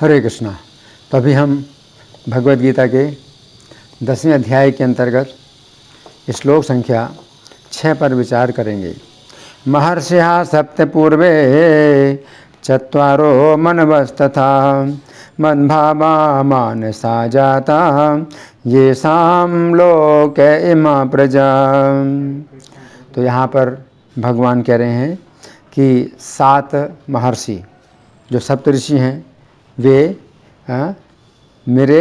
हरे कृष्णा। तो अभी हम भगवद गीता के 10वें अध्याय के अंतर्गत श्लोक संख्या 6 पर विचार करेंगे। महर्षिः सप्त पूर्वे चत्वारो मनवस्तथा मद्भावा मानसा जाता येषां लोके इमा प्रजा। तो यहाँ पर भगवान कह रहे हैं कि 7 महर्षि जो सप्तऋषि हैं वे मेरे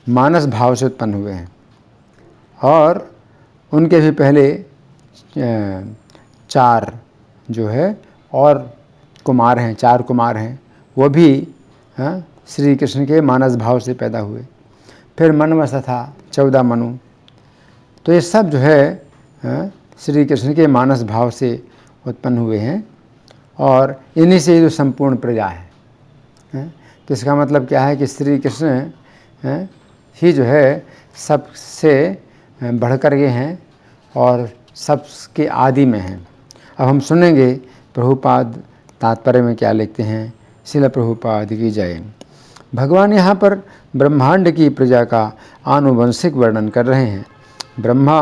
मानस भाव से उत्पन्न हुए हैं और उनके भी पहले 4 जो है और कुमार हैं, 4 कुमार हैं, वो भी श्री कृष्ण के मानस भाव से पैदा हुए। फिर मनवस था 14 मनु। तो ये सब जो है श्री कृष्ण के मानस भाव से उत्पन्न हुए हैं और इन्हीं से जो संपूर्ण प्रजा है। तो इसका मतलब क्या है कि श्री कृष्ण ही जो है सबसे बढ़कर के हैं और सबके आदि में हैं। अब हम सुनेंगे प्रभुपाद तात्पर्य में क्या लिखते हैं। श्रील प्रभुपाद की जय। भगवान यहाँ पर ब्रह्मांड की प्रजा का आनुवंशिक वर्णन कर रहे हैं। ब्रह्मा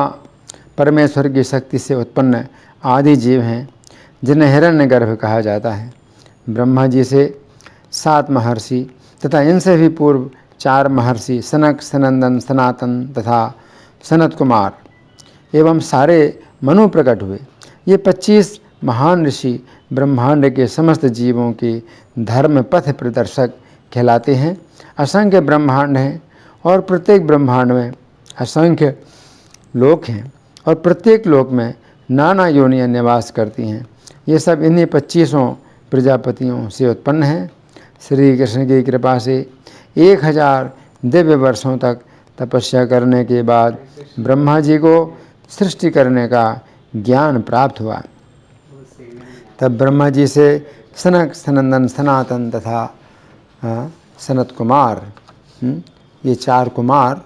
परमेश्वर की शक्ति से उत्पन्न आदि जीव हैं जिन्हें हिरण्यगर्भ कहा जाता है। ब्रह्मा जी से 7 महर्षि तथा इनसे भी पूर्व 4 महर्षि सनक, सनंदन, सनातन तथा सनत कुमार एवं सारे मनु प्रकट हुए। ये 25 महान ऋषि ब्रह्मांड के समस्त जीवों के धर्म पथ प्रदर्शक कहलाते हैं। असंख्य ब्रह्मांड हैं और प्रत्येक ब्रह्मांड में असंख्य लोक हैं और प्रत्येक लोक में नाना योनियाँ निवास करती हैं। ये सब इन्हीं 25 प्रजापतियों से उत्पन्न हैं। श्री कृष्ण की कृपा से 1000 दिव्य वर्षों तक तपस्या करने के बाद ब्रह्मा जी को सृष्टि करने का ज्ञान प्राप्त हुआ। तब ब्रह्मा जी से सनक, सनंदन, सनातन तथा सनत कुमार ये 4 कुमार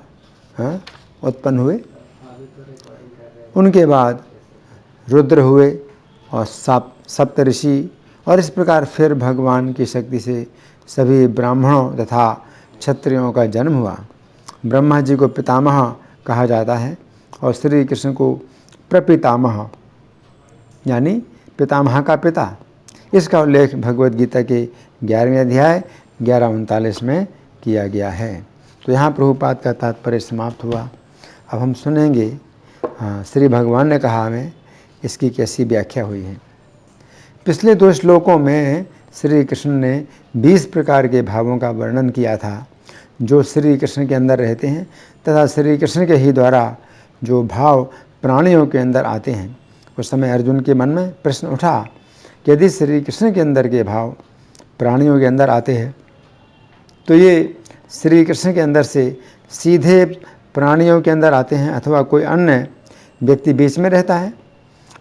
उत्पन्न हुए। उनके बाद रुद्र हुए और सप्तऋषि और इस प्रकार फिर भगवान की शक्ति से सभी ब्राह्मणों तथा क्षत्रियों का जन्म हुआ। ब्रह्मा जी को पितामह कहा जाता है और श्री कृष्ण को प्रपितामह यानी पितामह का पिता। इसका उल्लेख भगवद गीता के 11वें अध्याय 11:39 में किया गया है। तो यहाँ प्रभुपाद का तात्पर्य समाप्त हुआ। अब हम सुनेंगे श्री भगवान ने कहा हमें इसकी कैसी व्याख्या हुई है। पिछले 2 श्लोकों में श्री कृष्ण ने 20 प्रकार के भावों का वर्णन किया था जो श्री कृष्ण के अंदर रहते हैं तथा श्री कृष्ण के ही द्वारा जो भाव प्राणियों के अंदर आते हैं। उस समय अर्जुन के मन में प्रश्न उठा कि यदि श्री कृष्ण के अंदर के भाव प्राणियों के अंदर आते हैं तो ये श्री कृष्ण के अंदर से सीधे प्राणियों के अंदर आते हैं अथवा कोई अन्य व्यक्ति बीच में रहता है।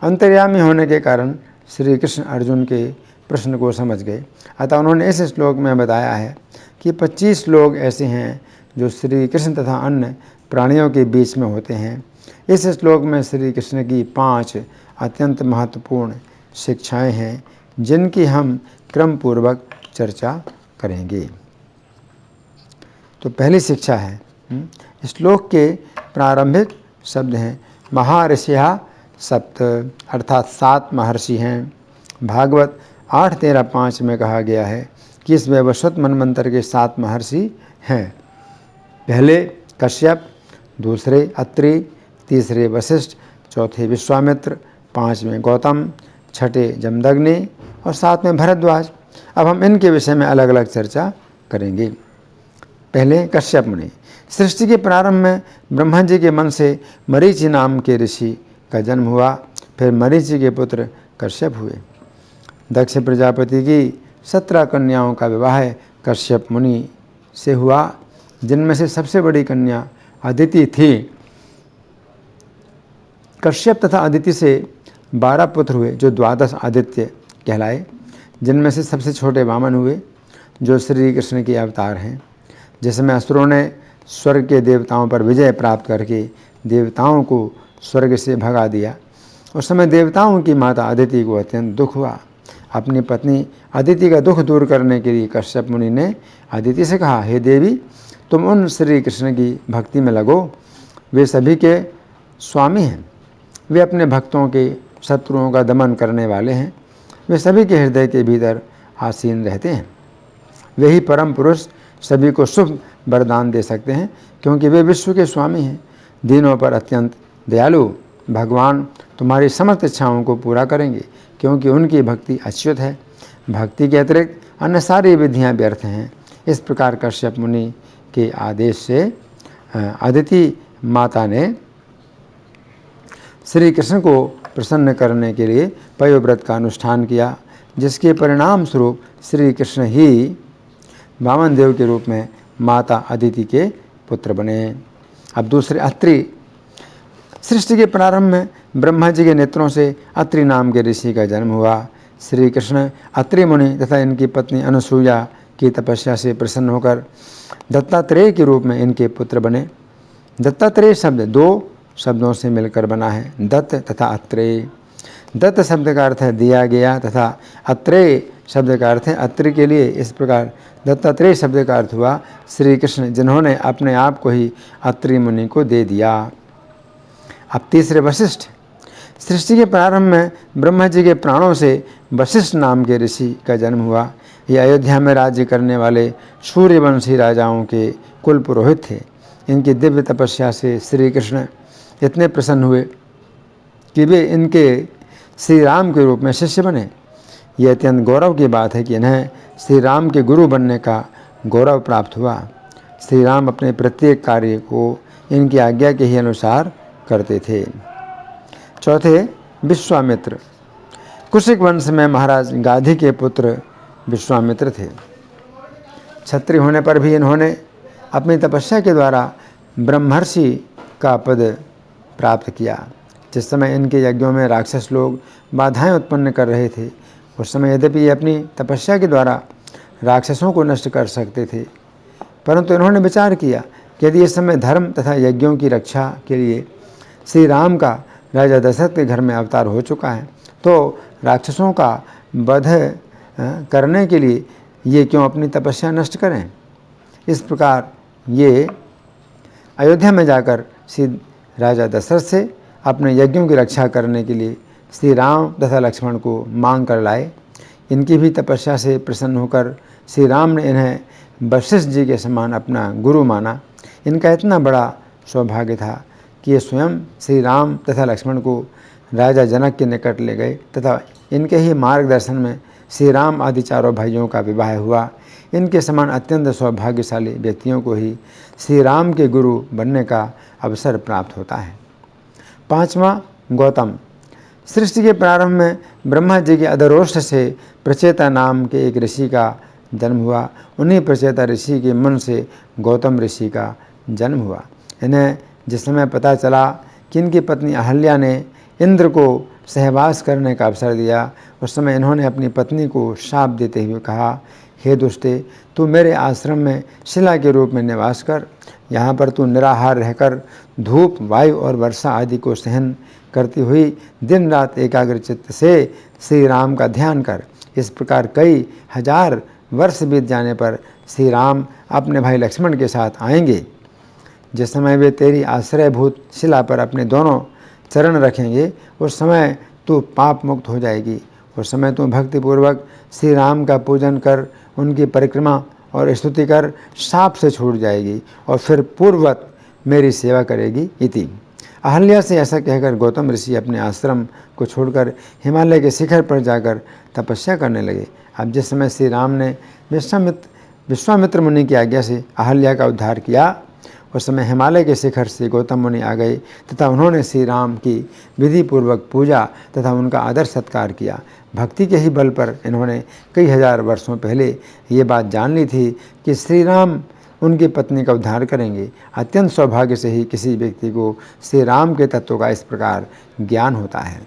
अंतर्यामी होने के कारण श्री कृष्ण अर्जुन के प्रश्न को समझ गए। अतः उन्होंने इस श्लोक में बताया है कि 25 लोग ऐसे हैं जो श्री कृष्ण तथा अन्य प्राणियों के बीच में होते हैं। इस श्लोक में श्री कृष्ण की 5 अत्यंत महत्वपूर्ण शिक्षाएं हैं जिनकी हम क्रम पूर्वक चर्चा करेंगे। तो पहली शिक्षा है, श्लोक के प्रारंभिक शब्द हैं महर्षिः सप्त अर्थात 7 महर्षि हैं। भागवत 8:13-5 में कहा गया है कि इस वैवस्वत मनमंत्र के 7 महर्षि हैं। पहले कश्यप, दूसरे अत्रि, तीसरे वशिष्ठ, चौथे विश्वामित्र, 5वें गौतम, 6ठे जमदग्नि और 7वें भरद्वाज। अब हम इनके विषय में अलग अलग चर्चा करेंगे। पहले कश्यप मुनि। सृष्टि के प्रारंभ में ब्रह्मा जी के मन से मरीचि नाम के ऋषि का जन्म हुआ। फिर मरीचि के पुत्र कश्यप हुए। दक्ष प्रजापति की 17 कन्याओं का विवाह कश्यप मुनि से हुआ जिनमें से सबसे बड़ी कन्या अदिति थी। कश्यप तथा अदिति से 12 पुत्र हुए जो 12 आदित्य कहलाए, जिनमें से सबसे छोटे वामन हुए जो श्री कृष्ण के अवतार हैं। जिसमें असुरों ने स्वर्ग के देवताओं पर विजय प्राप्त करके देवताओं को स्वर्ग से भगा दिया। उस समय देवताओं की माता अदिति को अत्यंत दुख हुआ। अपनी पत्नी अदिति का दुख दूर करने के लिए कश्यप मुनि ने अदिति से कहा, हे देवी, तुम उन श्री कृष्ण की भक्ति में लगो। वे सभी के स्वामी हैं। वे अपने भक्तों के शत्रुओं का दमन करने वाले हैं। वे सभी के हृदय के भीतर आसीन रहते हैं। वे ही परम पुरुष सभी को शुभ वरदान दे सकते हैं, क्योंकि वे विश्व के स्वामी हैं। दीनों पर अत्यंत दयालु भगवान तुम्हारी समस्त इच्छाओं को पूरा करेंगे, क्योंकि उनकी भक्ति अच्युत है। भक्ति के अतिरिक्त अन्य सारी विधियाँ व्यर्थ हैं। इस प्रकार कश्यप मुनि के आदेश से अदिति माता ने श्री कृष्ण को प्रसन्न करने के लिए पयोव्रत का अनुष्ठान किया, जिसके परिणाम स्वरूप श्री कृष्ण ही वामन देव के रूप में माता अदिति के पुत्र बने। अब दूसरे अत्रि। सृष्टि के प्रारंभ में ब्रह्मा जी के नेत्रों से अत्रि नाम के ऋषि का जन्म हुआ। श्री कृष्ण अत्रि मुनि तथा इनकी पत्नी अनुसूया की तपस्या से प्रसन्न होकर दत्तात्रेय के रूप में इनके पुत्र बने। दत्तात्रेय शब्द दो शब्दों से मिलकर बना है, दत्त तथा अत्रेय। दत्त शब्द का अर्थ है दिया गया तथा अत्रेय शब्द का अर्थ है अत्रि के लिए। इस प्रकार दत्तात्रेय शब्द का अर्थ हुआ श्री कृष्ण, जिन्होंने अपने आप को ही अत्रि मुनि को दे दिया। अब तीसरे वशिष्ठ। सृष्टि के प्रारंभ में ब्रह्मा जी के प्राणों से वशिष्ठ नाम के ऋषि का जन्म हुआ। ये अयोध्या में राज्य करने वाले सूर्यवंशी राजाओं के कुल पुरोहित थे। इनकी दिव्य तपस्या से श्री कृष्ण इतने प्रसन्न हुए कि वे इनके श्री राम के रूप में शिष्य बने। यह अत्यंत गौरव की बात है कि इन्हें श्री राम के गुरु बनने का गौरव प्राप्त हुआ। श्री राम अपने प्रत्येक कार्य को इनकी आज्ञा के ही अनुसार करते थे। चौथे, विश्वामित्र। कुशिक वंश में महाराज गाधी के पुत्र विश्वामित्र थे। क्षत्रिय होने पर भी इन्होंने अपनी तपस्या के द्वारा ब्रह्मर्षि का पद प्राप्त किया। जिस समय इनके यज्ञों में राक्षस लोग बाधाएं उत्पन्न कर रहे थे, उस समय यद्यपि ये अपनी तपस्या के द्वारा राक्षसों को नष्ट कर सकते थे, परंतु इन्होंने विचार किया कि यदि इस समय धर्म तथा यज्ञों की रक्षा के लिए श्री राम का राजा दशरथ के घर में अवतार हो चुका है, तो राक्षसों का वध करने के लिए ये क्यों अपनी तपस्या नष्ट करें। इस प्रकार ये अयोध्या में जाकर श्री राजा दशरथ से अपने यज्ञों की रक्षा करने के लिए श्री राम तथा लक्ष्मण को मांग कर लाए। इनकी भी तपस्या से प्रसन्न होकर श्री राम ने इन्हें वशिष्ठ जी के समान अपना गुरु माना। इनका इतना बड़ा सौभाग्य था कि ये स्वयं श्री राम तथा लक्ष्मण को राजा जनक के निकट ले गए तथा इनके ही मार्गदर्शन में श्री राम आदि चारों भाइयों का विवाह हुआ। इनके समान अत्यंत सौभाग्यशाली व्यक्तियों को ही श्री राम के गुरु बनने का अवसर प्राप्त होता है। पांचवा, गौतम। सृष्टि के प्रारंभ में ब्रह्मा जी के अधरोष्ठ से प्रचेता नाम के एक ऋषि का जन्म हुआ। उन्हीं प्रचेता ऋषि के मन से गौतम ऋषि का जन्म हुआ। इन्हें जिस समय पता चला कि इनकी पत्नी अहल्या ने इंद्र को सहवास करने का अवसर दिया, उस समय इन्होंने अपनी पत्नी को शाप देते हुए कहा, हे दुष्टे, तू मेरे आश्रम में शिला के रूप में निवास कर। यहाँ पर तू निराहार रहकर धूप, वायु और वर्षा आदि को सहन करती हुई दिन रात एकाग्र चित्त से श्री राम का ध्यान कर। इस प्रकार कई हजार वर्ष बीत जाने पर श्री राम अपने भाई लक्ष्मण के साथ आएंगे। जिस समय वे तेरी आश्रयभूत शिला पर अपने दोनों चरण रखेंगे, उस समय तू पाप मुक्त हो जाएगी। उस समय तू भक्तिपूर्वक श्री राम का पूजन कर, उनकी परिक्रमा और स्तुति कर शाप से छूट जाएगी और फिर पूर्ववत मेरी सेवा करेगी। इति। अहल्या से ऐसा कहकर गौतम ऋषि अपने आश्रम को छोड़कर हिमालय के शिखर पर जाकर तपस्या करने लगे। अब जिस समय श्री राम ने विश्वामित्र मुनि की आज्ञा से अहल्या का उद्धार किया, उस समय हिमालय के शिखर से गौतम मुनि आ गए तथा उन्होंने श्री राम की विधिपूर्वक पूजा तथा उनका आदर सत्कार किया। भक्ति के ही बल पर इन्होंने कई हजार वर्षों पहले ये बात जान ली थी कि श्री राम उनकी पत्नी का उद्धार करेंगे। अत्यंत सौभाग्य से ही किसी व्यक्ति को श्री राम के तत्व का इस प्रकार ज्ञान होता है।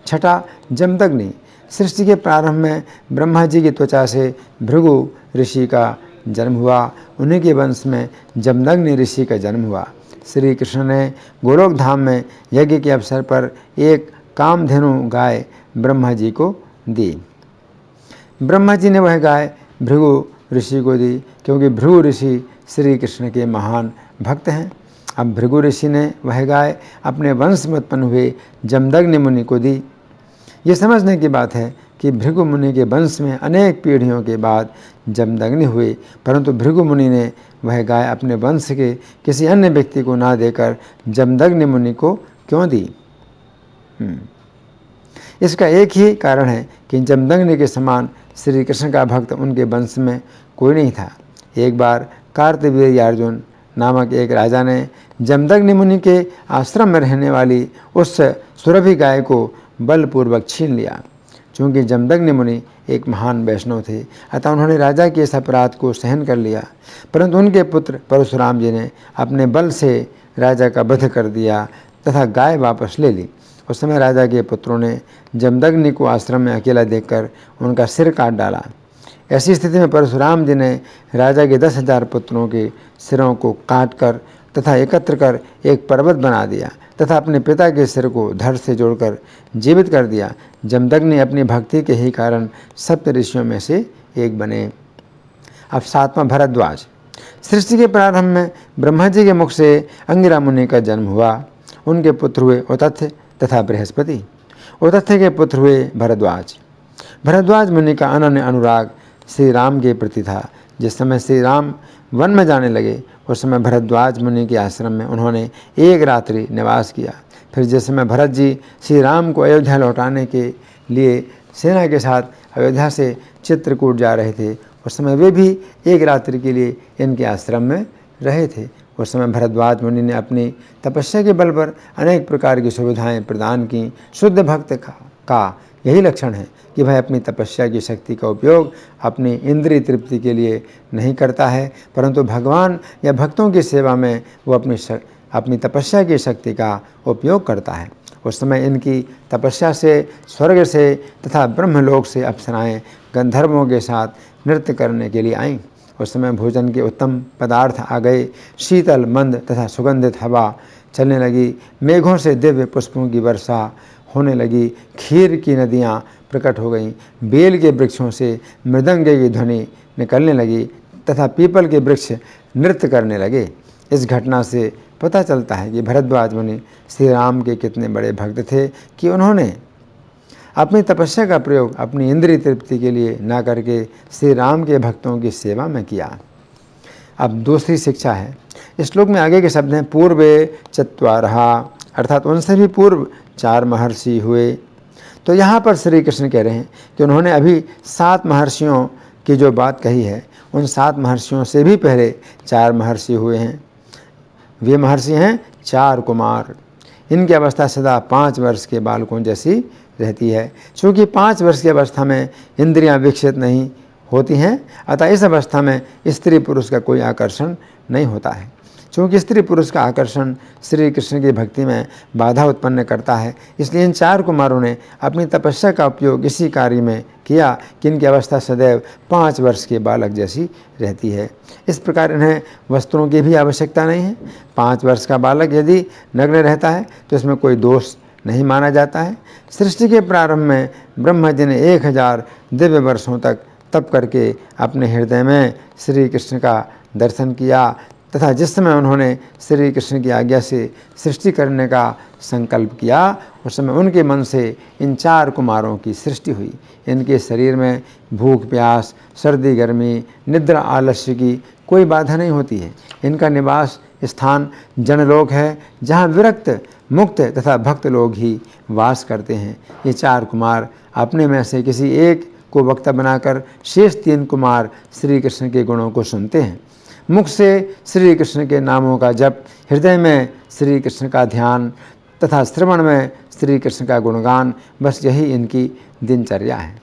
छठा, जमदग्नि। सृष्टि के प्रारंभ में ब्रह्मा जी की त्वचा से भृगु ऋषि का जन्म हुआ। उन्हीं के वंश में जमदग्नि ऋषि का जन्म हुआ। श्री कृष्ण ने गोलोक धाम में यज्ञ के अवसर पर एक कामधेनु गाय ब्रह्मा जी को दी। ब्रह्मा जी ने वह गाय भृगु ऋषि को दी, क्योंकि भृगु ऋषि श्री कृष्ण के महान भक्त हैं। अब भृगु ऋषि ने वह गाय अपने वंश में उत्पन्न हुए जमदग्नि मुनि को दी। ये समझने की बात है कि भृगु मुनि के वंश में अनेक पीढ़ियों के बाद जमदग्नि हुए, परंतु भृगु मुनि ने वह गाय अपने वंश के किसी अन्य व्यक्ति को ना देकर जमदग्नि मुनि को क्यों दी? इसका एक ही कारण है कि जमदग्नि के समान श्री कृष्ण का भक्त उनके वंश में कोई नहीं था। एक बार कार्तवीर्यार्जुन नामक एक राजा ने जमदग्नि मुनि के आश्रम में रहने वाली उस सुरभि गाय को बलपूर्वक छीन लिया। चूँकि जमदग्नि मुनि एक महान वैष्णव थे, अतः उन्होंने राजा के इस अपराध को सहन कर लिया, परंतु उनके पुत्र परशुराम जी ने अपने बल से राजा का वध कर दिया तथा गाय वापस ले ली। उस समय राजा के पुत्रों ने जमदग्नि को आश्रम में अकेला देखकर उनका सिर काट डाला। ऐसी स्थिति में परशुराम जी ने राजा के 10,000 पुत्रों के सिरों को काट कर तथा एकत्र कर एक पर्वत बना दिया तथा अपने पिता के सिर को धड़ से जोड़कर जीवित कर दिया। जमदग्नि अपनी भक्ति के ही कारण सप्त ऋषियों में से एक बने। अब 7वां भरद्वाज। सृष्टि के प्रारंभ में ब्रह्मा जी के मुख से अंगिरा मुनि का जन्म हुआ। उनके पुत्र हुए उतथ्य तथा बृहस्पति। उतथ्य के पुत्र हुए भरद्वाज। भरद्वाज मुनि का अनन्य अनुराग श्री राम के प्रति था। जिस समय श्री राम वन में जाने लगे उस समय भरद्वाज मुनि के आश्रम में उन्होंने एक रात्रि निवास किया। फिर जिस समय भरत जी श्री राम को अयोध्या लौटाने के लिए सेना के साथ अयोध्या से चित्रकूट जा रहे थे, उस समय वे भी एक रात्रि के लिए इनके आश्रम में रहे थे। उस समय भरद्वाज मुनि ने अपनी तपस्या के बल पर अनेक प्रकार की सुविधाएं प्रदान की। शुद्ध भक्त का यही लक्षण है कि वह अपनी तपस्या की शक्ति का उपयोग अपनी इंद्रिय तृप्ति के लिए नहीं करता है, परंतु भगवान या भक्तों की सेवा में वो अपनी तपस्या की शक्ति का उपयोग करता है। उस समय इनकी तपस्या से स्वर्ग से तथा ब्रह्मलोक से अप्सराएं गंधर्वों के साथ नृत्य करने के लिए आईं। उस समय भोजन के उत्तम पदार्थ आ गए। शीतल मंद तथा सुगंधित हवा चलने लगी। मेघों से दिव्य पुष्पों की वर्षा होने लगी। खीर की नदियाँ प्रकट हो गईं। बेल के वृक्षों से मृदंग की ध्वनि निकलने लगी तथा पीपल के वृक्ष नृत्य करने लगे। इस घटना से पता चलता है कि भरद्वाज मुनि श्री राम के कितने बड़े भक्त थे कि उन्होंने अपनी तपस्या का प्रयोग अपनी इंद्रिय तृप्ति के लिए न करके श्री राम के भक्तों की सेवा में किया। अब दूसरी शिक्षा है। इस श्लोक में आगे के शब्द हैं पूर्वे चत्वारः, अर्थात उनसे भी पूर्व 4 महर्षि हुए। तो यहाँ पर श्री कृष्ण कह रहे हैं कि उन्होंने अभी 7 महर्षियों की जो बात कही है, उन 7 महर्षियों से भी पहले 4 महर्षि हुए हैं। वे महर्षि हैं 4 कुमार। इनकी अवस्था सदा 5 वर्ष के बालकों जैसी रहती है। चूँकि 5 वर्ष की अवस्था में इंद्रियां विकसित नहीं होती हैं, अतः इस अवस्था में स्त्री पुरुष का कोई आकर्षण नहीं होता है। चूँकि स्त्री पुरुष का आकर्षण श्री कृष्ण की भक्ति में बाधा उत्पन्न करता है, इसलिए इन 4 कुमारों ने अपनी तपस्या का उपयोग इसी कार्य में किया कि इनकी अवस्था सदैव 5 वर्ष के बालक जैसी रहती है। इस प्रकार इन्हें वस्त्रों की भी आवश्यकता नहीं है। 5 वर्ष का बालक यदि नग्न रहता है तो इसमें कोई दोष नहीं माना जाता है। सृष्टि के प्रारंभ में ब्रह्मा जी ने 1000 दिव्य वर्षों तक तप करके अपने हृदय में श्री कृष्ण का दर्शन किया तथा जिस समय उन्होंने श्री कृष्ण की आज्ञा से सृष्टि करने का संकल्प किया, उस समय उनके मन से इन 4 कुमारों की सृष्टि हुई। इनके शरीर में भूख प्यास, सर्दी गर्मी, निद्रा आलस्य की कोई बाधा नहीं होती है। इनका निवास स्थान जनलोक है, जहाँ विरक्त मुक्त तथा भक्त लोग ही वास करते हैं। ये 4 कुमार अपने में से किसी एक को वक्ता बनाकर शेष 3 कुमार श्री कृष्ण के गुणों को सुनते हैं। मुख से श्री कृष्ण के नामों का जप, हृदय में श्री कृष्ण का ध्यान तथा श्रवण में श्री कृष्ण का गुणगान, बस यही इनकी दिनचर्या है।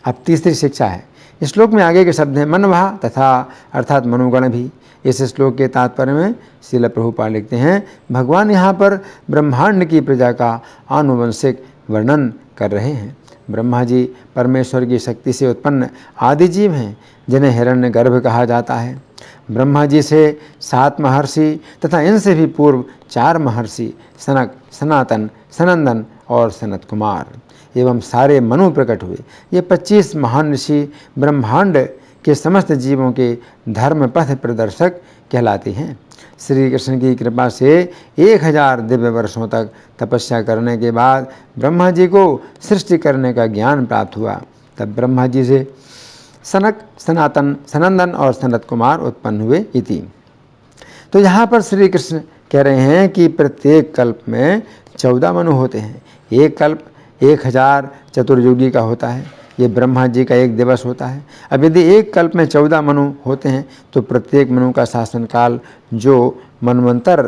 अब तीसरी शिक्षा है। इस श्लोक में आगे के शब्द हैं मनवहा तथा, अर्थात मनोगण भी। इस श्लोक के तात्पर्य में श्रील प्रभुपाद लिखते हैं, भगवान यहाँ पर ब्रह्मांड की प्रजा का आनुवंशिक वर्णन कर रहे हैं। ब्रह्मा जी परमेश्वर की शक्ति से उत्पन्न आदि जीव हैं, जिन्हें हिरण्यगर्भ कहा जाता है। ब्रह्मा जी से 7 महर्षि तथा इनसे भी पूर्व 4 महर्षि सनक, सनातन, सनंदन और सनत कुमार एवं सारे मनु प्रकट हुए। ये 25 महान ऋषि ब्रह्मांड के समस्त जीवों के धर्म पथ प्रदर्शक कहलाते हैं। श्री कृष्ण की कृपा से 1000 दिव्य वर्षों तक तपस्या करने के बाद ब्रह्मा जी को सृष्टि करने का ज्ञान प्राप्त हुआ। तब ब्रह्मा जी से सनक, सनातन, सनंदन और सनत कुमार उत्पन्न हुए इति। तो यहाँ पर श्री कृष्ण कह रहे हैं कि प्रत्येक कल्प में 14 मनु होते हैं। एक कल्प 1000 चतुर्युगी का होता है। ये ब्रह्मा जी का एक दिवस होता है। अब यदि एक कल्प में 14 मनु होते हैं तो प्रत्येक मनु का शासनकाल जो मनवंतर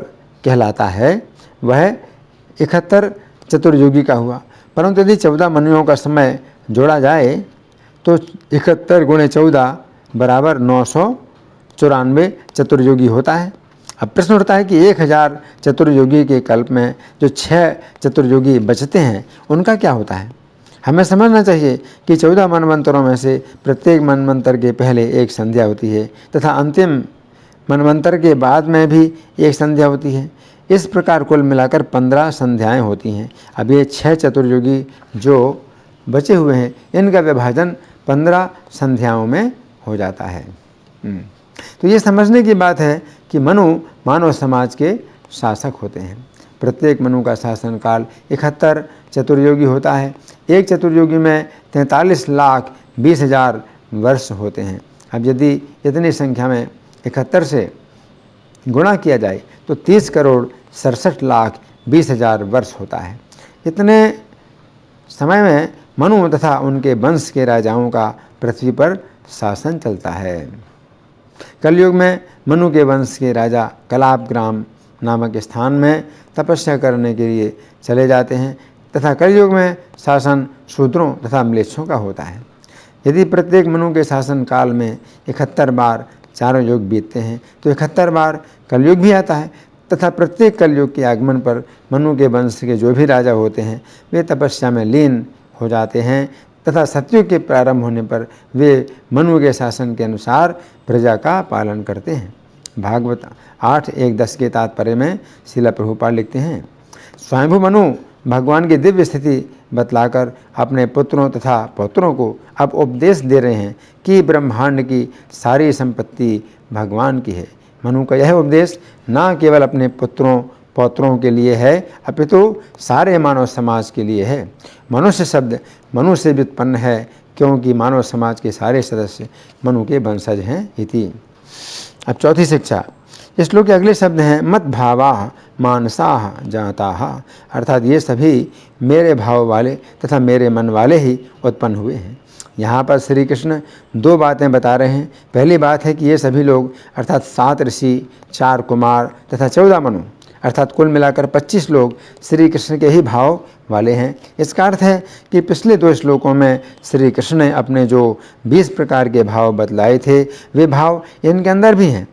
कहलाता है वह 71 चतुर्युगी का हुआ। परंतु यदि 14 मनुओं का समय जोड़ा जाए तो 71 गुणे 14 बराबर 994 चतुर्युगी होता है। अब प्रश्न उठता है कि 1000 चतुर्युगी के कल्प में जो 6 चतुर्युगी बचते हैं उनका क्या होता है। हमें समझना चाहिए कि 14 मनवंतरों में से प्रत्येक मनवंतर के पहले एक संध्या होती है तथा अंतिम मनवंतर के बाद में भी एक संध्या होती है। इस प्रकार कुल मिलाकर 15 संध्याएं होती हैं। अब ये 6 चतुर्युगी जो बचे हुए हैं इनका विभाजन 15 संध्याओं में हो जाता है। तो ये समझने की बात है कि मनु मानव समाज के शासक होते हैं। प्रत्येक मनु का शासनकाल 71 चतुर्युगी होता है। एक चतुर्युगी में 43,20,000 वर्ष होते हैं। अब यदि इतनी संख्या में 71 से गुणा किया जाए तो 30,67,20,000 वर्ष होता है। इतने समय में मनु तथा उनके वंश के राजाओं का पृथ्वी पर शासन चलता है। कलयुग में मनु के वंश के राजा कलाप ग्राम नामक स्थान में तपस्या करने के लिए चले जाते हैं तथा कलयुग में शासन शूद्रों तथा म्लेच्छों का होता है। यदि प्रत्येक मनु के शासन काल में 71 बार चारों युग बीतते हैं तो 71 बार कलयुग भी आता है तथा प्रत्येक कलयुग के आगमन पर मनु के वंश के जो भी राजा होते हैं वे तपस्या में लीन हो जाते हैं तथा सतयुग के प्रारंभ होने पर वे मनु के शासन के अनुसार प्रजा का पालन करते हैं। भागवत 8:1-10 के तात्पर्य में श्रील प्रभुपाद लिखते हैं, स्वयंभू मनु भगवान की दिव्य स्थिति बतलाकर अपने पुत्रों तथा पौत्रों को अब उपदेश दे रहे हैं कि ब्रह्मांड की सारी संपत्ति भगवान की है। मनु का यह उपदेश न केवल अपने पुत्रों पौत्रों के लिए है अपितु सारे मानव समाज के लिए है। मनुष्य शब्द मनु से व्युत्पन्न है क्योंकि मानव समाज के सारे सदस्य मनु के वंशज हैं इति। अब चौथी शिक्षा। इस श्लोक के अगले शब्द हैं मत भावा मानसा जाता, अर्थात ये सभी मेरे भाव वाले तथा मेरे मन वाले ही उत्पन्न हुए हैं। यहाँ पर श्री कृष्ण 2 बातें बता रहे हैं। पहली बात है कि ये सभी लोग अर्थात 7 ऋषि, 4 कुमार तथा 14 मनु अर्थात कुल मिलाकर 25 लोग श्री कृष्ण के ही भाव वाले हैं। इसका अर्थ है कि पिछले 2 श्लोकों में श्री कृष्ण ने अपने जो 20 प्रकार के भाव बतलाए थे वे भाव इनके अंदर भी हैं।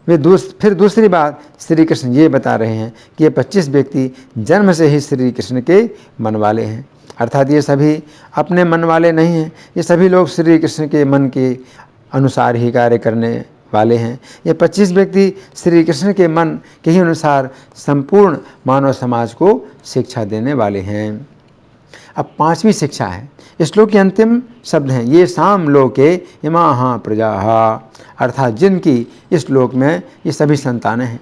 फिर दूसरी बात श्री कृष्ण ये बता रहे हैं कि ये 25 व्यक्ति जन्म से ही श्री कृष्ण के मन वाले हैं, अर्थात ये सभी अपने मन वाले नहीं हैं। ये सभी लोग श्री कृष्ण के मन के अनुसार ही कार्य करने वाले हैं। ये 25 व्यक्ति श्री कृष्ण के मन के ही अनुसार संपूर्ण मानव समाज को शिक्षा देने वाले हैं। अब 5वीं शिक्षा है। इस श्लोक के अंतिम शब्द हैं ये साम लोके इमाहा प्रजाः, अर्थात जिनकी इस श्लोक में ये सभी संतानें हैं।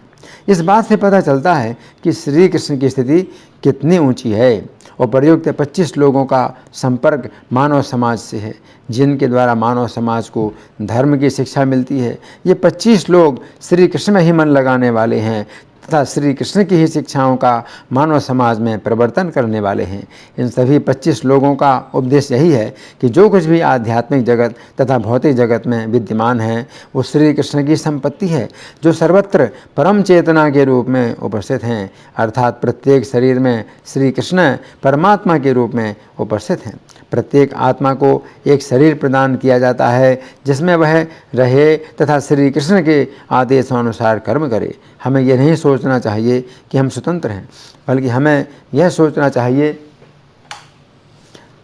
इस बात से पता चलता है कि श्री कृष्ण की स्थिति कितनी ऊंची है और प्रयुक्त 25 लोगों का संपर्क मानव समाज से है जिनके द्वारा मानव समाज को धर्म की शिक्षा मिलती है। ये 25 लोग श्री कृष्ण में ही मन लगाने वाले हैं तथा श्री कृष्ण की ही शिक्षाओं का मानव समाज में प्रवर्तन करने वाले हैं। इन सभी 25 लोगों का उपदेश यही है कि जो कुछ भी आध्यात्मिक जगत तथा भौतिक जगत में विद्यमान है वो श्री कृष्ण की संपत्ति है जो सर्वत्र परम चेतना के रूप में उपस्थित हैं, अर्थात प्रत्येक शरीर में श्री कृष्ण परमात्मा के रूप में उपस्थित हैं। प्रत्येक आत्मा को एक शरीर प्रदान किया जाता है जिसमें वह रहे तथा श्री कृष्ण के आदेशानुसार कर्म करे। हमें यह नहीं सोचना चाहिए कि हम स्वतंत्र हैं, बल्कि हमें यह सोचना चाहिए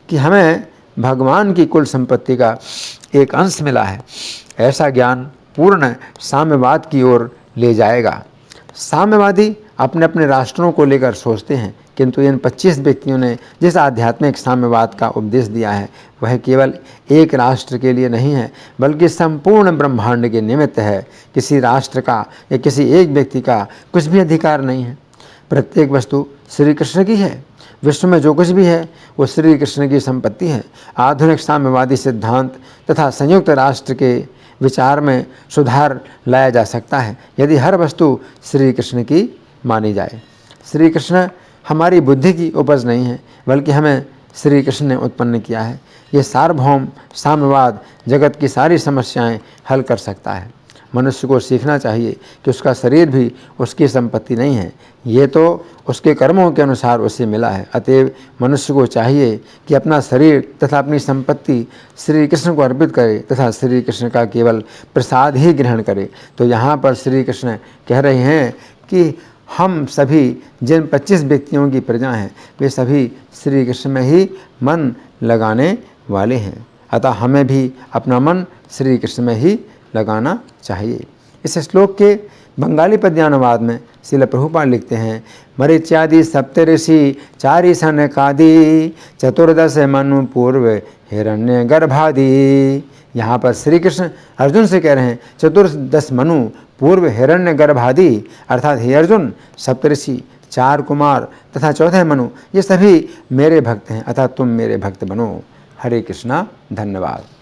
कि हमें भगवान की कुल संपत्ति का एक अंश मिला है। ऐसा ज्ञान पूर्ण साम्यवाद की ओर ले जाएगा। साम्यवादी अपने अपने राष्ट्रों को लेकर सोचते हैं, किंतु इन 25 व्यक्तियों ने जिस आध्यात्मिक साम्यवाद का उपदेश दिया है वह केवल एक राष्ट्र के लिए नहीं है, बल्कि संपूर्ण ब्रह्मांड के निमित्त है। किसी राष्ट्र का या किसी एक व्यक्ति का कुछ भी अधिकार नहीं है। प्रत्येक वस्तु श्री कृष्ण की है। विश्व में जो कुछ भी है वो श्री कृष्ण की संपत्ति है। आधुनिक साम्यवादी सिद्धांत तथा संयुक्त राष्ट्र के विचार में सुधार लाया जा सकता है यदि हर वस्तु श्री कृष्ण की मानी जाए। श्री कृष्ण हमारी बुद्धि की उपज नहीं है, बल्कि हमें श्री कृष्ण ने उत्पन्न किया है। ये सार्वभौम साम्यवाद जगत की सारी समस्याएं हल कर सकता है। मनुष्य को सीखना चाहिए कि उसका शरीर भी उसकी संपत्ति नहीं है, ये तो उसके कर्मों के अनुसार उसे मिला है। अतएव मनुष्य को चाहिए कि अपना शरीर तथा अपनी संपत्ति श्री कृष्ण को अर्पित करे तथा श्री कृष्ण का केवल प्रसाद ही ग्रहण करे। तो यहाँ पर श्री कृष्ण कह रहे हैं कि हम सभी जिन 25 व्यक्तियों की प्रजा हैं वे सभी श्री कृष्ण में ही मन लगाने वाले हैं। अतः हमें भी अपना मन श्री कृष्ण में ही लगाना चाहिए। इस श्लोक के बंगाली पद्यानुवाद में श्रील प्रभुपाद लिखते हैं, मरीच्यादि सप्तऋषि चारि सनकादि चतुर्दश मनु पूर्व हिरण्य गर्भादि। यहाँ पर श्री कृष्ण अर्जुन से कह रहे हैं, चतुर्दश मनु पूर्व हिरण्य गर्भादि, अर्थात हे अर्जुन, सप्तऋषि, 4 कुमार तथा 14 मनु ये सभी मेरे भक्त हैं, अतः तुम मेरे भक्त बनो। हरे कृष्णा। धन्यवाद।